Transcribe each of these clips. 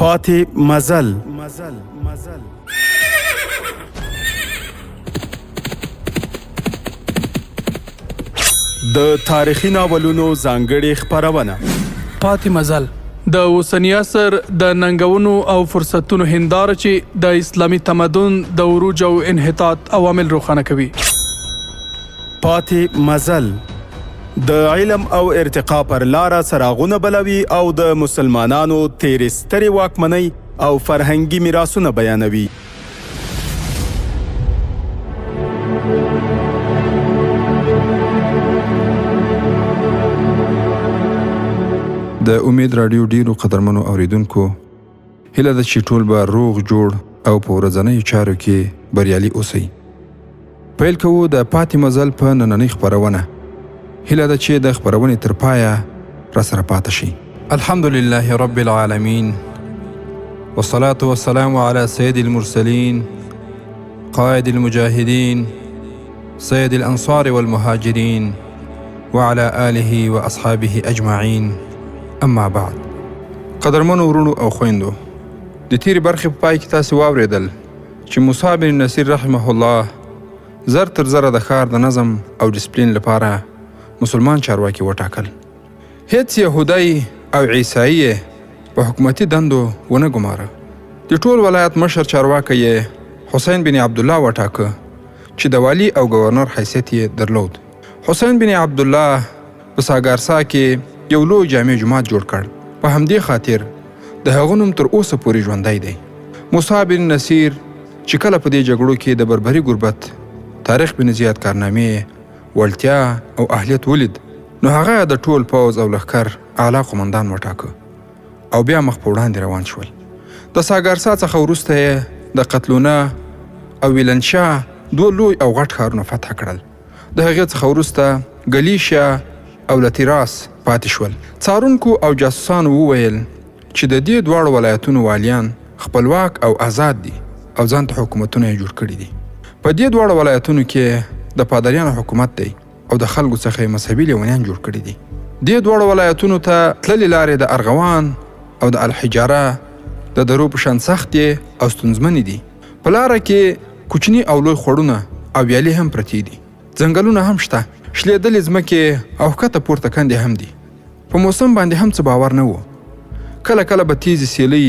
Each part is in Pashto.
پاتې مزل. د تاریخي ناولونو ځانګړې خپرونه. پاتې مزل د اوسني عصر د ننګونو او فرصتونو هنداره چې د اسلامي تمدن د عروج او انحطاط عوامل روښانه کوي. پاتې مزل د علم او ارتقا پر لاره څراغونه بلوي او د مسلمانانو تیرې سترې واکمنۍ او فرهنګي میراثونه بیانوي. د امید رادیو ډیرو قدرمنو اوریدونکو هیله ده چې ټول به روغ جوړ او په ورځنیو چارو کې بریالي اوسئ. پیل کوو د پاتې مزل په نننۍ خپرونه. هیله ده چې د خپرونې تر پایه راسره پاتې شئ. الحمدلله رب العالمین والصلاة والسلام على سید المرسلین قائد المجاهدین سید الانصار والمهاجرین وعلى آله واصحابه اجمعین. اما بعد، قدرمنو ورونو او خویندو، د تیرې برخې په پای کې تاسې واورېدل چې موسی بن نصیر رحمه الله زر تر زره د ښار د نظم او ډسپلین لپاره مسلمان چارواکي وټاکل. هیڅ یهودی او عیسایی په حکومتي دندو ونه ګماره. د ټول ولایت مشر چارواکی یې حسین بن عبدالله وټاکه چې د والي او گورنر حیثیت یې درلود. حسین بن عبدالله په ساګارسا کې یو لوی جامع جومات جوړ کړ. په همدې خاطر د هغه نوم تر اوسه پورې ژوندی دی. موسی بن نصیر چې کله په دې جګړو کې د بربري غربت، طارق بن زیاد کارنامې، وړتیا او اهلیت ولید، نو هغه د ټول پوځ او لښکر اعلی قمندان وټاکه او بیا مخ په وړاندې روان شول. د ساګارسا څخه وروسته یې د قتلونه او ویلنشاه دوه لوی او غټ ښارونه فتح کړل. د هغې څخه وروسته ګلیشیا او لتیراس پاتې شول. څارونکو او جاسوسانو وویل چې د دې دواړو ولایتونو والیان خپلواک او آزاد دي او ځان ته حکومتونه یې جوړ کړي دي. په دې دواړو ولایتونو کې د پادریانو حکومت دی او د خلکو څخه یې مذهبي لیونیان جوړ کړي دي. دې دواړو ولایتونو ته تللې لارې د ارغوان او د الحجاره د درو په شان سختې او ستونزمنې دي. په لاره کې کوچني او لوی خوړونه او ویالې هم پرتې دي. ځنګلونه هم شته. شلېدلې ځمکې او ښکته پورته کندې هم دي. په موسم باندې هم څه باور نه و. کله کله به تیزې سیلۍ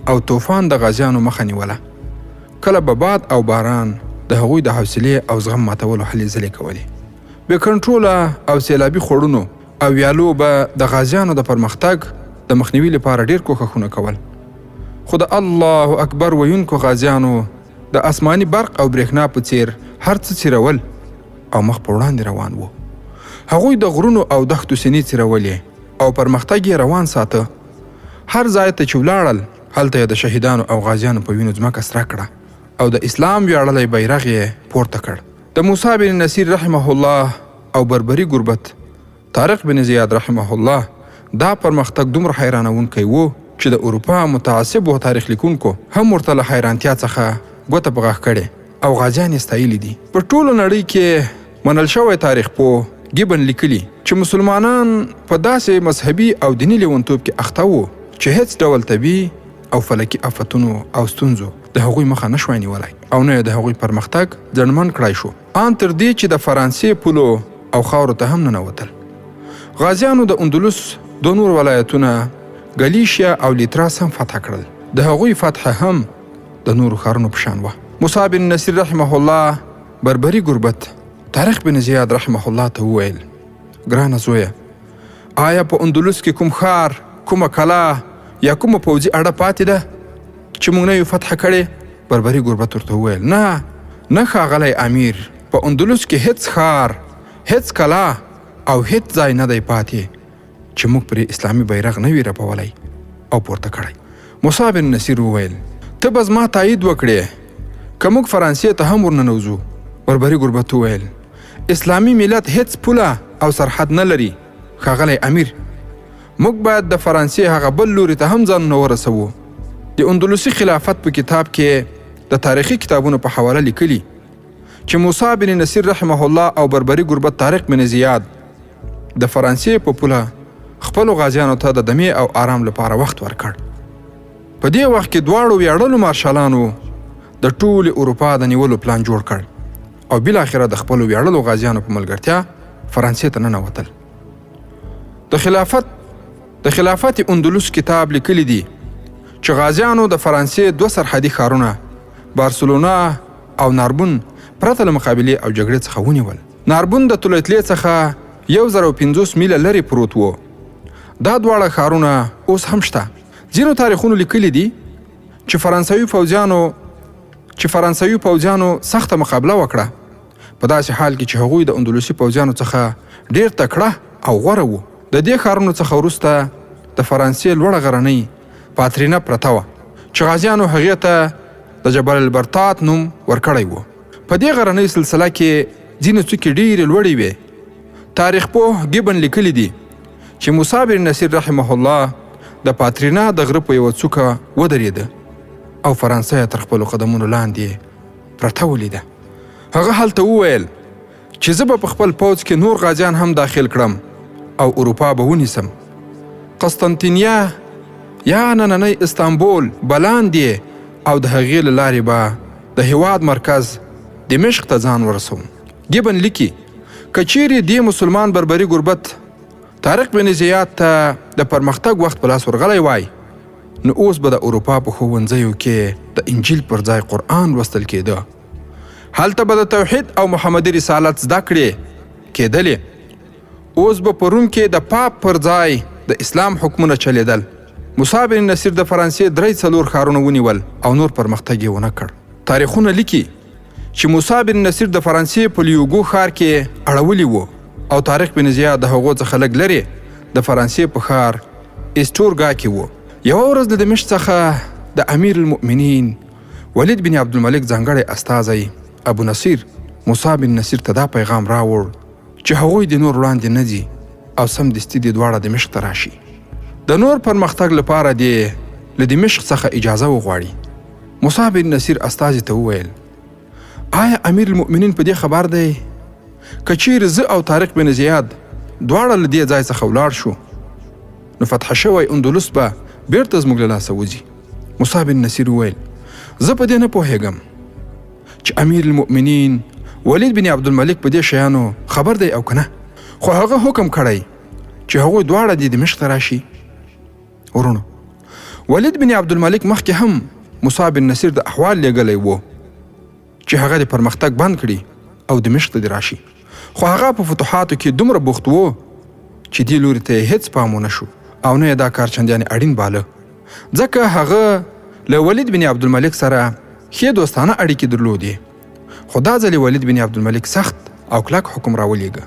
او طوفان د غازیانو مخه نیوله. کله به باد او باران د هغوی د حوصلې او زغم ماتولو هلې ځلې کولې. بې کنټروله او سیلابي خوړونو او ویالو به د غازیانو د پرمختګ د مخنیوي لپاره ډېر کوښښونه کول. خو د الله اکبر ویونکو غازیانو د آسماني برق او برېښنا په څیر هر څه څیرول او مخ په وړاندې روان وو. هغوی د غرونو او دښتو سینې څیرولې او پرمختګ یې روان ساته. هر ځای ته چې ولاړل هلته یې د شهیدانو او غازیانو په وینو ځمکه سره کړه او د اسلام ویاړلی بیرغ یې پورته کړ. د موسی بن نصیر رحمه الله او بربري غربت طارق بن زیاد رحمه الله دا پرمختګ دومره حیرانونکی و چې د اروپا متعصبو تاریخ لیکونکو هم ورته له حیرانتیا څخه ګوته په غاښ کړې او غازیان یې ستایلي دي. په ټوله نړۍ کې منل شوی تاریخ پوه ګیبن لیکلي چې مسلمانان په داسې مذهبي او دیني لیونتوب کې اخته وو چې هیڅ ډول طبیعي او فلکي آفتونو او ستونزو د هغوی مخه نه شوای نیولی او نه یې د هغوی پرمختګ ځنډمن کړای شو، ان تر دې چې د فرانسې پولو او خاورو ته هم ننوتل. غازیانو د اندلس دو نور ولایتونه ګلیشیا او لیتراس هم فتح کړل. د هغوی فتح هم د نورو ښارونو په شان وه. موسی بن نصیر رحمه الله بربري غربت طارق بن زیاد رحمه الله ته وویل: ګرانه زویه، آیا په اندلس کې کوم ښار، کومه کلا یا کومه پوځي اډه پاتې ده چې موږ نه یو فتح کړې؟ بربري غربت ورته وویل: نه ښاغلی امیر، په اندلس کې هیڅ ښار، هیڅ کلا او هیڅ ځای نه دی پاتې چې موږ پرې اسلامي بیرغ نه وي رپولی او پورته کړی. موسی بن نصیر وویل: ته به زما تایید وکړې که موږ فرانسې ته هم ورننوځو؟ بربري غربت وویل: اسلامي ملت هیڅ پوله او سرحد نه لري ښاغلی امیر. موږ باید د فرانسې هغه بل لوري ته هم ځانونه ورسوو. د اندلسي خلافت په کتاب کې د تاریخي کتابونو په حواله لیکلي چې موسی بن نصیر رحمه الله او بربري غربت طارق بن زیاد د فرانسې په پوله خپلو غازیانو ته د دمې او آرام لپاره وخت ورکړ. په دې وخت کې دواړو ویاړلو مارشالانو د ټولې اروپا د نیولو پلان جوړ کړ او بالاخره د خپلو ویاړلو غازیانو په ملګرتیا فرانسې ته ننوتل. د خلافت اندلس کتاب لیکلی دی چې غازیانو د فرانسې 2 سرحدي ښارونه بارسلونا او ناربون پرته له مقابلې او جګړې څخه ونیول. ناربون د تولتلې څخه 1050 میله لرې پروت و. دا دواړه ښارونه اوس هم شته. ځینو تاریخونو لیکلی دي چې فرانسوي پوځیانو سخته مقابله وکړه په داسې حال کې چې هغوی د اندلسي پوځیانو څخه ډیر تکړه او غوره وو. د دې ښارونو څخه وروسته د فرانسې لوړه غرنۍ پاترینه پرته وه چې غازیانو هغې ته د جبل البرتات نوم ورکړی و. په دې غرنۍ سلسله کې ځینې څوکې ډیرې لوړې وې. تاریخ پوه ګیبن لیکلی دی چې موسی بن نصیر رحمه الله د پاترینا د غره په یوه څوکه ودرېده او فرانسه یې تر خپلو قدمونو لاندې پرته ولیده. هغه هلته وویل چې زه به په خپل پوځ کې نور غازیان هم داخل کړم او اروپا به ونیسم. قسطنطینیه یا نننی استانبول بلاندې او د هغې له لارې به د هیواد مرکز دمشق ته ځان ورسوم. ګیبن لیکي که چیرې دې مسلمان بربري ګربت طارق بن زیاد ته د پرمختګ وخت په لاس ورغلی وای نو اوس به د اروپا په ښوونځیو کې د انجیل پر ځای قرآن لوستل کېده. هلته به د توحید او محمدي رسالت زده کړې کېدلې. اوس به په روم کې د پاپ پر ځای د اسلام حکمونه چلیدل. موسی بن نصیر د فرانسې 3-4 ښارونه ونیول او نور پرمختګ یې ونه کړ. تاریخونه لیکي چې موسی بن نصیر د فرانسې په لیوګو ښار کې اړولی و او طارق بن زیاد د هغو څخه لږ لرې د فرانسې په ښار اسټورګا کې و. یوه ورځ د دمشق څخه د امیر المؤمنین ولید بن عبدالملک ځانګړی استازی ابو نصیر موسی بن نصیر ته دا پیغام راوړ چې هغوی د نور وړاندې نه ځي او سمدستي دې دواړه دمشق ته راشي. د نور پرمختګ لپاره دې له دمشق څخه اجازه وغواړي. موسی بن نصیر استازي ته وویل آیا امیر المؤمنین په دې خبر دی که چیرې زه او طارق بن زیاد دواړه له دې ځای څخه ولاړ شو نو فتح شوی اندلس به بیرته زموږ له لاسه وځي؟ موسی بن نصیر وویل زه په دې نه پوهیږم چې امیر المؤمنین ولید بن عبدالملک په دې شیانو خبر دی او کنه، خو هغه حکم کړی چې هغوی دواړه د دمشق ته راشي. ورونو ولید بن عبدالملک مخکې هم موسی بن نصیر د احوال لیږلی و چې هغه د پرمختګ بند کړي او دمشق ته د راشي، خو هغه په فتوحاتو کې دومره بوخت و چې دې لوري ته هیڅ پام ونه شو او نه یې دا کار چندانې اړین باله، ځکه هغه له ولید بن عبدالملک سره ښې دوستانه اړیکې درلودې. خو دا ځلې ولید بن عبدالملک سخت او کلک حکم راولېږه.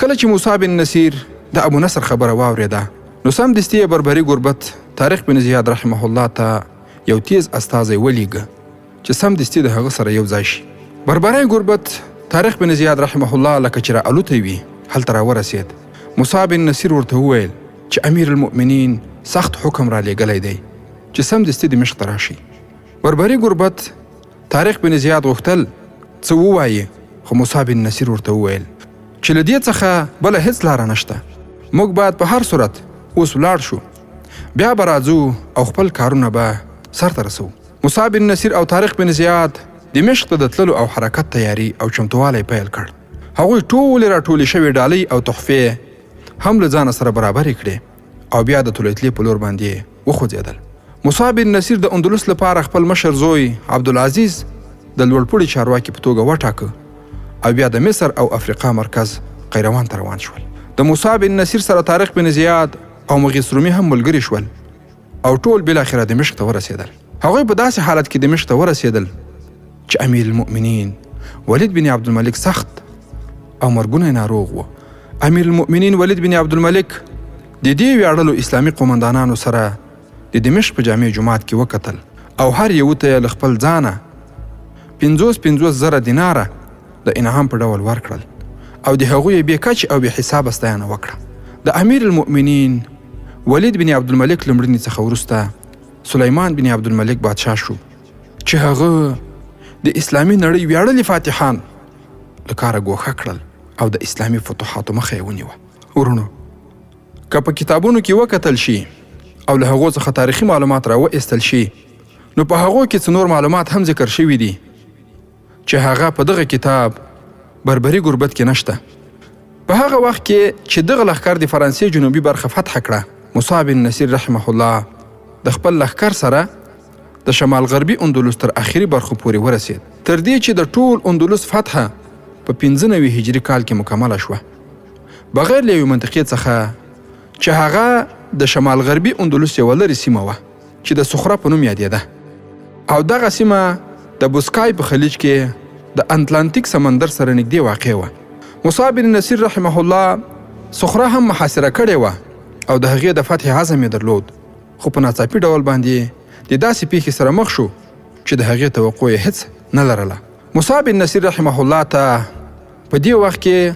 کله چې موسی بن نصیر د ابو نصر خبره واورېده نو سمدستي یې بربري ګربت طارق بن زیاد رحمه الله ته یو تیز استازی ولیږه چې سمدستي د هغه سره یو ځای شي. بربري ګربت طارق بن زیاد رحمه الله لکه چې راالوتی وي هلته راورسېد. موسی بن نصیر ورته وویل چې امیر المؤمنین سخت حکم را لېږلی دی چې سمدستي دمشق ته راشي. بربري ګربت طارق بن زیاد غوښتل څه ووایي، خو موسی بن نصیر ورته وویل چې له دې څخه بله هیڅ لاره نشته، موږ باید په هر صورت اوس ولاړ شو، بیا به راځو او خپل کارونه به سرته رسو. موسی بن نصیر او طارق بن زیاد دمشق ته د تللو او حرکت تیاری او چمتوالی پیل کړ. هغوی ټولې راټولې شوې ډالۍ او تحفې هم له ځانه سره برابرې کړې او بیا د طلویتلې په لور باندې وخوځېدل. موسی بن نصیر د اندلس لپاره خپل مشر زوی عبدالعزیز د لوړپوړي چارواکي په توګه وټاکه او بیا د مصر او افریقا مرکز قیروان ته روان شول. د موسی بن نصیر سره طارق بن زیاد او مغیث رومي هم ملګري شول او ټول بالاخره دمشق ته ورسېدل. هغوی په داسې حالت کې دمشق ته ورسېدل چې امیر المؤمنین ولید بن عبدالملک سخت او مرګونی ناروغ و. امیر المؤمنین ولید بن عبدالملک د دې ویاړلو اسلامي قومندانانو سره د دمشق په جامع جومات کې وکتل او هر یو ته له خپل ځانه 50,000 دیناره د انعام په ډول ورکړل او د هغوی بې کچې او بې حسابه ستاینه وکړه. د امیر المؤمنین ولید بن عبدالملک لمړنې څخه وروسته سلیمان بن عبدالملک بادشاه شو چې هغه د اسلامي نړۍ ویاړلي فاتحان له کاره ګوښه کړل او د اسلامي فتوحاتو مخه یې ونیوه. ورونو که په کتابونو کې وکتل شي او له هغو څخه تاریخي معلومات را وایستل شي، نو په هغو کې څه نور معلومات هم ذکر شوي دي چې هغه په دغه کتاب بربري ګربت کې نشته. په هغه وخت کې چې دغه لښکر د فرانسې جنوبي برخه فتح کړه، موسی بن نصیر رحمه الله د خپل لښکر سره د شمال غربي اندلس تر اخري برخو پورې ورسید، تر دې چې د ټول اندلس فتحه په 95 هجري کال کې مکمله شوه، بغیر له یوې منطقې څخه چې هغه د شمال غربي اندلس یوه لرې سیمه وه چې د صخره په نوم یادېده، او دغه سیمه د بوسکای په خلیج کې د اتلانتیک سمندر سره نږدې واقع وه. موسی بن نصیر رحمه الله صخره هم محاصره کړې وه او د هغې د فتح عزم یې درلود، خو په ناڅاپي ډول باندې د داسې پیښې سره مخ شو چې د هغې توقع یې هیڅ نه لرله. موسی بن نصیر رحمه الله ته په دې وخت کې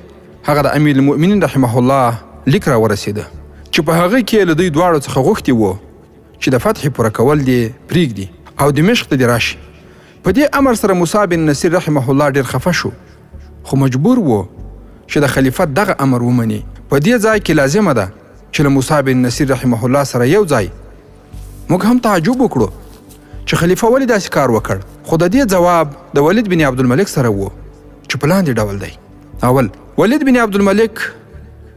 هغه د امیر المؤمنین رحمه الله لیک را ورسېده چې په هغه کې له دوی دواړو څخه غوښتي وو چې د فتح پوره کول دې پرېږدي او دمشق ته دې راشي. په دې امر سره موسی بن نصیر رحمه الله ډېر خفه شو، خو مجبور وو چې د خلیفت دغه امر ومني. په دې ځای کې لازمه ده چې له موسی بن نصیر رحمه الله سره یو ځای موږ هم تعجب وکړو چې خلیفه ولې داسې کار وکړ، خو د دې ځواب د ولید بن عبدالملک سره وو چې په لاندې ډول دی. اول، ولید بن عبدالملک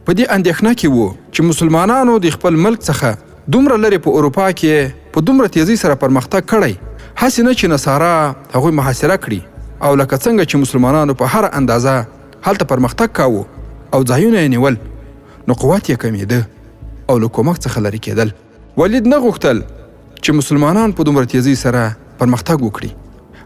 په دې اندېښنه کې وو چې مسلمانانو د خپل ملک څخه دومره لرې په اروپا کې په دومره تیزی سره پرمختګ کړی، هسې نه چې نصارا هغوی محاصره کړي، او لکه څنګه چې مسلمانانو په هره اندازه هلته پرمختګ کاوه او ځایونه یې نیول، نو قوت یې کمیده او له کومک څخه لرې کېدل. ولید نه غوښتل چې مسلمانان په دومره تیزی سره پرمختګ وکړي.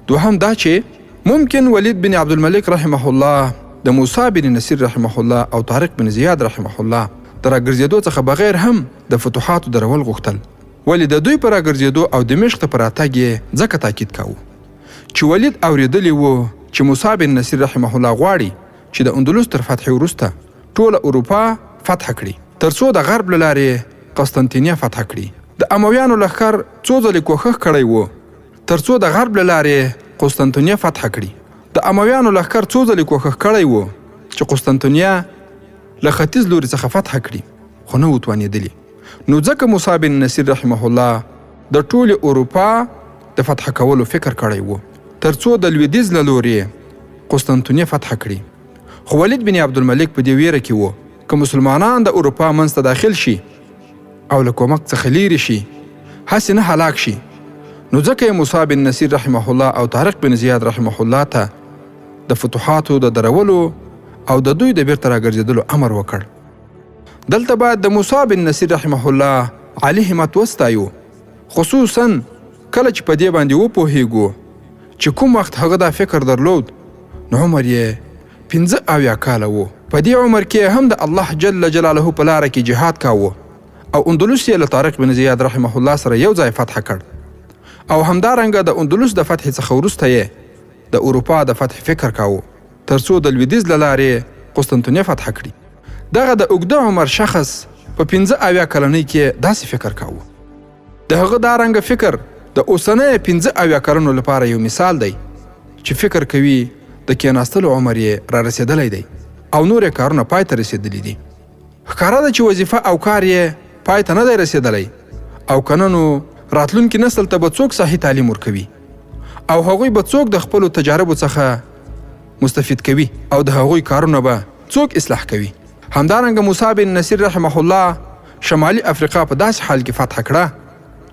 دوهم دا چې ممکن ولید بن عبدالملک رحمه الله د موسی بن نصیر رحمه الله او طارق بن زیاد رحمه الله د راګرځېدو څخه بغیر هم د فتوحاتو درول غوښتل، ولې د دوی په راګرځېدو او دمشق ته په راتګ یې ځکه تاکید کاوه چې ولید اورېدلی و چې موسی بن نصیر رحمه الله غواړي چې د اندلس تر فتح وروسته ټوله اروپا فتح کړي، تر څو د غرب له لارې قسطنطنیه فتح کړي. د امویانو لښکر څو ځلې کوښښ کړی و تر څو د غرب له لارې قسطنطنیه فتح کړي. د امویانو لښکر څو ځلې کوښښ کړی و چې قسطنطنیه له ختیځ لوري څخه فتح کړي، خو نه وتوانېدلي. نو ځکه موسی بن نصیر رحمه الله د ټولې اروپا د فتح کولو فکر کړی و تر څو د لویدیځ له لوري قسطنطنیه فتح کړي. خو ولید بن عبدالملک په دې ویره کې و که مسلمانان د اروپا منځ ته داخل شي او له کومک څخه لیرې شي، هسې نه هلاک شي، نو ځکه یې موسی بن نصیر رحمه الله او طارق بن زیاد رحمه الله ته د فتوحاتو د درولو او د دوی د بیرته راګرځېدلو امر وکړ. دلته باید د موسی بن نصیر رحمه الله عالی همت وستایو، خصوصا کله چې په دې باندې وپوهیږو چې کوم وخت هغه دا فکر درلود نو عمر یې 75 کاله و. په دې عمر کې هم د الله جل جلاله په لاره کې جهاد کاوه او اندلس یې له طارق بن زیاد رحمه الله سره یو ځای فتح کړ، او همدارنګه د اندلس د فتح څخه وروسته یې د اروپا د فتح فکر کاوه تر څو د لویدیځ له لارې قسطنطنیه فتح کړي. دغه د اوږده عمر شخص په 75 کلنۍ کې داسې فکر کاوه. د هغه دا رنګه فکر د اوسنۍ 75 کلنو لپاره یو مثال دی چې فکر کوي د کېناستلو عمر یې را رسېدلی دی او نور کارونه پای ته رسېدلي دي. ښکاره ده چې وظیفه او کار یې پای ته نه دی رسېدلی، او که نه نو راتلونکي نسل ته به څوک صحیح تعلیم ورکوي او هغوی به څوک د خپلو تجاربو څخه مستفید کوي او د هغوی کارونه به څوک اصلاح کوي. همدارنګه موسی بن نصیر رحمه الله شمالي افریقا په داسې حال کې فتح کړه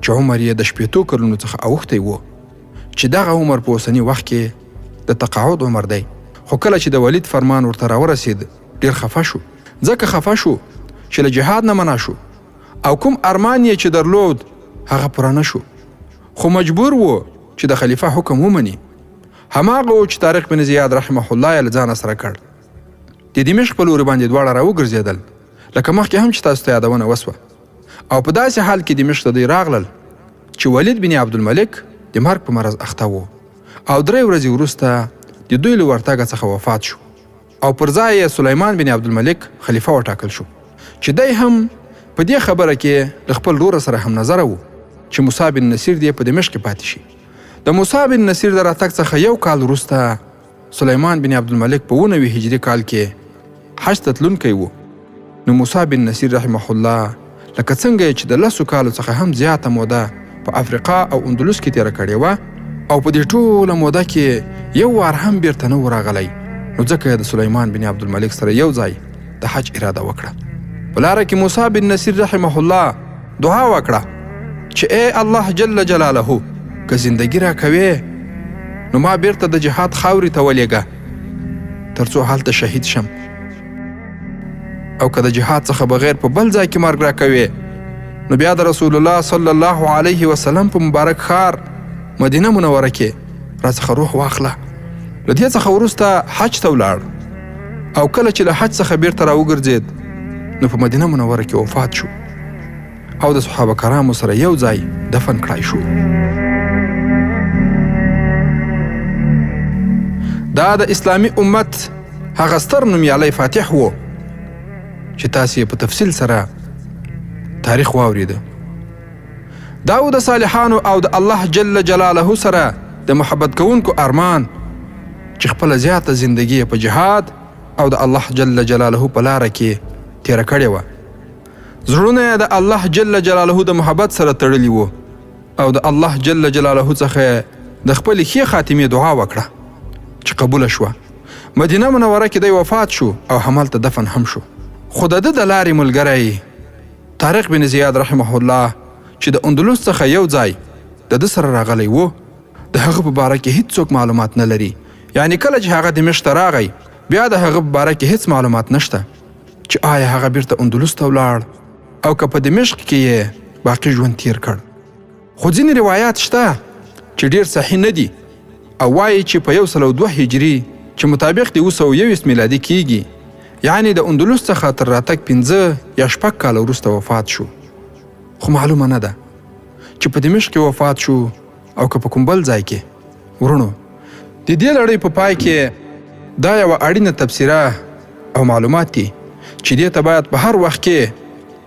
چې عمر یې د 80 کلونو څخه اوښتی و چې دغه عمر په اوسني وخت کې د تقاعد عمر دی. خو کله چې د ولید فرمان ورته راورسید ډېر خفه شو، ځکه خفه شو چې له جهاد نه منع شو او کوم ارمان یې چې درلود هغه پوره نه شو، خو مجبور و چې د خلیفه حکم ومني. هماغه و چې طارق بن زیاد رحمه الله یې له ځانه سره کړ. د دمشق په لوري باندې دواړه راوګرځېدل لکه مخکې هم چې تاسو ته یادونه وسوه، او په داسې حال کې دمشق ته دوی راغلل چې ولید بن عبدالملک د مرګ په مرض اخته و او 3 ورځې وروسته د دوی له ورتګه څخه وفات شو، او پر ځای یې سلیمان بن عبدالملک خلیفه وټاکل شو چې دی هم په دې خبره کې له خپل ورور سره هم نظره و چې موسی بن نصیر دې په دمشق کې پاتې شي. د موسی بن نصیر د راتګ څخه 1 کال وروسته سلیمان بن عبدالملک په 90 هجري کال کې حج ته تلونکی و. نو موسی بن نصیر رحمه الله لکه څنګه چې د 10 کالو څخه هم زیاته موده په افریقا او اندلس کې تیره کړې وه او په دې ټوله موده کې یو وار هم بیرته نه و راغلی، نو ځکه د سلیمان بن عبدالملک سره یو ځای د حج اراده وکړه. په لاره کې موسی بن نصیر رحمه الله دعا وکړه چې ای الله جل جلاله که زندگی را کوې نو ما بیرته د جهاد خاورې ته ولېږه تر څو هلته شهید شم، او که د جهاد څخه بغیر په بل ځای کې مرګ را کوې نو بیا د رسول الله صلی الله علیه وسلم په مبارک ښار مدینه منوره کې راڅخه روح واخله. له دې څخه وروسته حج ته ولاړ او کله چې له حج څخه بیرته راوګرځېد نو په مدینه منوره کې وفات شو او د صحابه کرامو سره یو ځای دفن کړای شو. دا د اسلامي امت هغه ستر نومیالی فاتح و چې تاسې په تفصیل سره تاریخ واورېده. دا و د صالحانو او د الله جل جلاله سره د محبت کوونکو ارمان چې خپله زیاته زندگی په جهاد او د الله جل جلاله په لاره کې تیره کړې وه. زړونه یې د الله جل جلاله د محبت سره تړلي وو او د الله جل جلاله څخه د خپلې ښې خاتمې دعا وکړه چې قبوله شوه. مدینه منوره کې دی وفات شو او همالته دفن هم شو. خو د ده د لارې ملګری طارق بن زیاد رحمه الله چې د اندلس څخه یو ځای د ده سره راغلی و، د هغه په باره کې هیڅوک معلومات نه لري. یعنی کله چې هغه دمشق ته راغی بیا د هغه په باره کې هیڅ معلومات نشته چې آیا هغه بیرته اندلس ته ولاړ او که په دمشق کې یې باقي ژوند تیر کړ. خو ځینې روایات شته چې ډیر صحیح نه دي او وایي چې په 102 هجري چې مطابق د 221 میلادي کیږي، یعنی د اندلس څخه تر راتګ 15 یا 6 کاله وروسته وفات شو. خو معلومه نه ده چې په دمشق کې وفات شو او که په کوم بل ځای کې. ورونو، د دې لړۍ په پای کې دا یوه اړینه تبصره او معلومات دي چې دې ته باید په هر وخت کې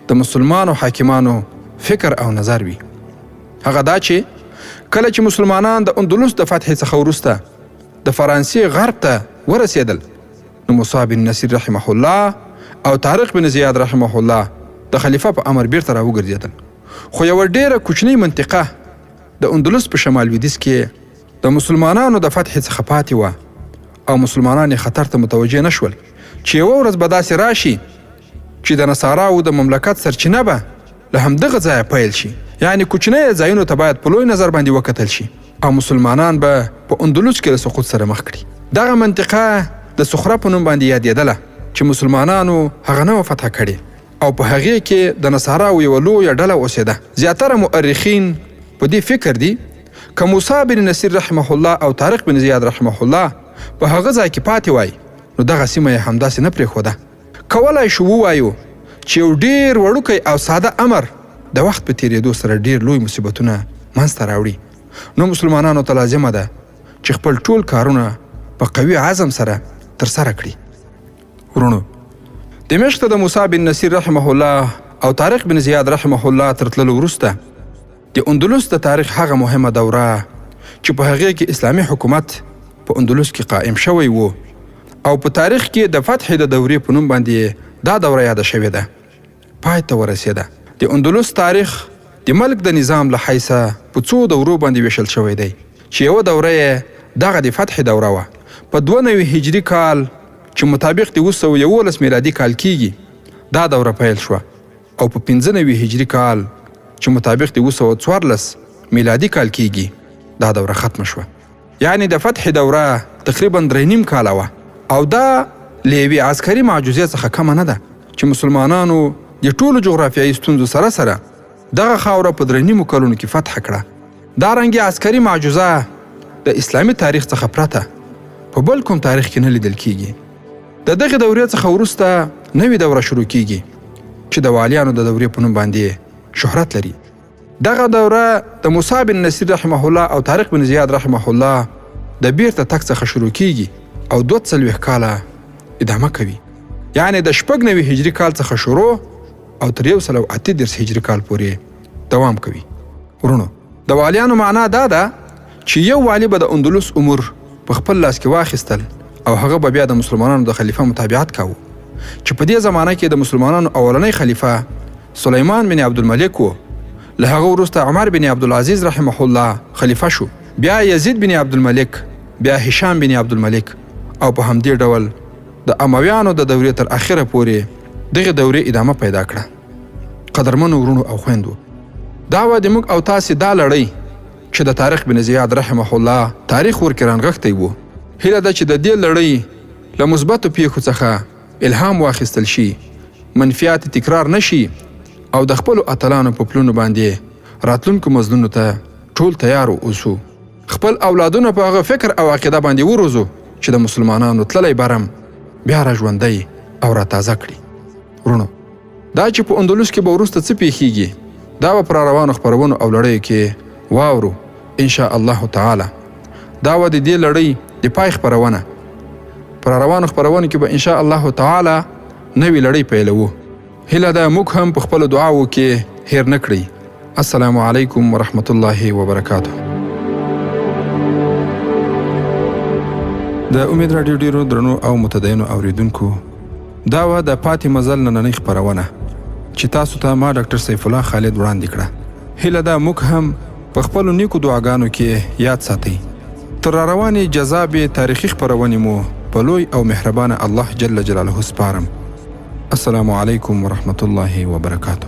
د مسلمانو حاکمانو فکر او نظر وي. هغه دا چې کله چې مسلمانان د اندلس د فتح څخه وروسته د فرانسې غرب ته ورسېدل نو موسی بن نصیر رحمه الله او طارق بن زیاد رحمه الله د خلیفه په امر بیرته راوګرځېدل. خو یوه ډیره کوچنۍ منطقه د اندلس په شمال لویدیځ کې د مسلمانانو د فتح څخه پاتې وه او مسلمانان خطر ته متوجه نشول چې یوه ورځ به داسې راشي چې د نصاراو د مملکت سرچینه به له همدغه ځایه پیل شي، یعنی کوچنیو ځایونو ته باید په لوی نظر باندې وکتل شي او مسلمانان به په اندلس کې له سقوط سره مخ کړي. دغه منطقه د صخره په نوم باندې یادېدله چې مسلمانانو هغه نه فتح کړې او په هغې کې د نصاراو یوه لویه ډله اوسېده. زیاتره مؤرخین په دې فکر دي که موسی بن نصیر رحمه الله او طارق بن زیاد رحمه الله په هغه ځای کې پاتې وای نو دغه سیمه یې همداسې نه پرېښوده. کولی شو ووایو چې یو ډېر وړوکی او ساده امر د وخت په تیریدو سره ډېر لوی مصیبتونه منځته راوړي. نو مسلمانانو ته لازمه ده چې خپل ټول کارونه په قوي عزم سره ترسره کړي. ورونو، دمشق ته د موسی بن نصیر رحمه الله او طارق بن زیاد رحمه الله تر تللو وروسته د اندلس د تاریخ هغه مهمه دوره چې په هغې کې اسلامي حکومت په اندلس کې قائم شوی و او په تاریخ کې د فتح د دورې په نوم باندې دا دوره یاده شوې ده پای ته ورسېده. د اندلس تاریخ د ملک د نظام له حیثه په څو دورو باندې ویشل شوی دی چې یوه دوره یې دغه د فتح دوره وه. په 92 هجري کال چې مطابق د 211 میلادي کال کیږي دا دوره پیل شوه او په 95 هجري کال چې مطابق د 214 میلادي کال کیږي دا دوره ختم شوه. یعنی د فتح دوره تقریبا 3.5 کاله وه او دا له یوې عسکري معجزې څخه کمه نه ده چې مسلمانانو د ټولو جغرافیایي ستونزو سره سره دغه خاوره په 3.5 کلونو کې فتح کړه. دارنګې عسکري معجزه د اسلامي تاریخ څخه پرته په بل کوم تاریخ کې نه لیدل کیږي. د دغه دورې څخه وروسته نوې دوره شروع کیږي چې د والیانو د دورې په نوم باندې شهرت لري. دغه دوره د موسی بن نصیر رحمه الله او طارق بن زیاد رحمه الله د بیرته تګ څخه شروع کیږي او 42 کاله ادامه کوي. یعنی د 96 هجري کال څخه شروع او تر 138 هجري کال پورې دوام کوي. ورونو، د والیانو معنا دا ده چې یو والی به د اندلس امور په خپل لاس کې واخیستل او هغه به بیا د مسلمانانو د خلیفه متابعت کاوه چې په دې زمانه کې د مسلمانانو اولنی خلیفه سلیمان بن عبدالملک و له هغه وروسته عمر بن عبدالعزیز رحمه الله خلیفه شو، بیا یزید بن عبدالملک، بیا هشام بن عبدالملک او په همدې ډول د امویانو د دورې تر اخره پورې دغه دورې ادامه پیدا کړه. قدرمنو ورونو او خویندو، دا وه د موږ او تاسې دا لړۍ چې د طارق بن زیاد رحمه الله تاریخ ورکې رانغښتی و. هیله ده چې د دې لړۍ له مثبتو پیښو څخه الهام واخیستل شي، منفیات تکرار نشي او د خپلو اتلانو په پلونو باندې راتلونکو مزلونو ته ټول تیار اوسو. خپل اولادونه په هغه فکر او عقیده باندې وروزو چې د مسلمانانو تللی برم بیا را ژوندی او را تازه کړي. ورونو، دا چې په اندلس کې به وروسته څه پیښیږي دا به پر روانو خپرونو او لړیو کې واورو ان شاء الله تعالی. دا به د دې لړۍ د پای خپرونه پر روانو خپرونو کې به ان شاء الله تعالی نوې لړۍ پیلوو. هیله ده موږ هم په خپلو دعاوو کې هیر نه کړئ. السلام علیکم ورحمت الله وبرکاته. د امید راډیو ډیرو درنو او متدینو اوریدونکو، دا وه د پاتې مزل نننۍ خپرونه چې تاسو ته ما ډاکټر سیف الله خالد وړاندې کړه. هیله ده موږ هم په خپلو نیکو دعاګانو کې یاد ساتئ. تر راروانې جذابې تاریخي خپرونې مو په لوی او مهربانه الله جل جلاله سپارم. السلام علیکم ورحمت الله وبرکاته.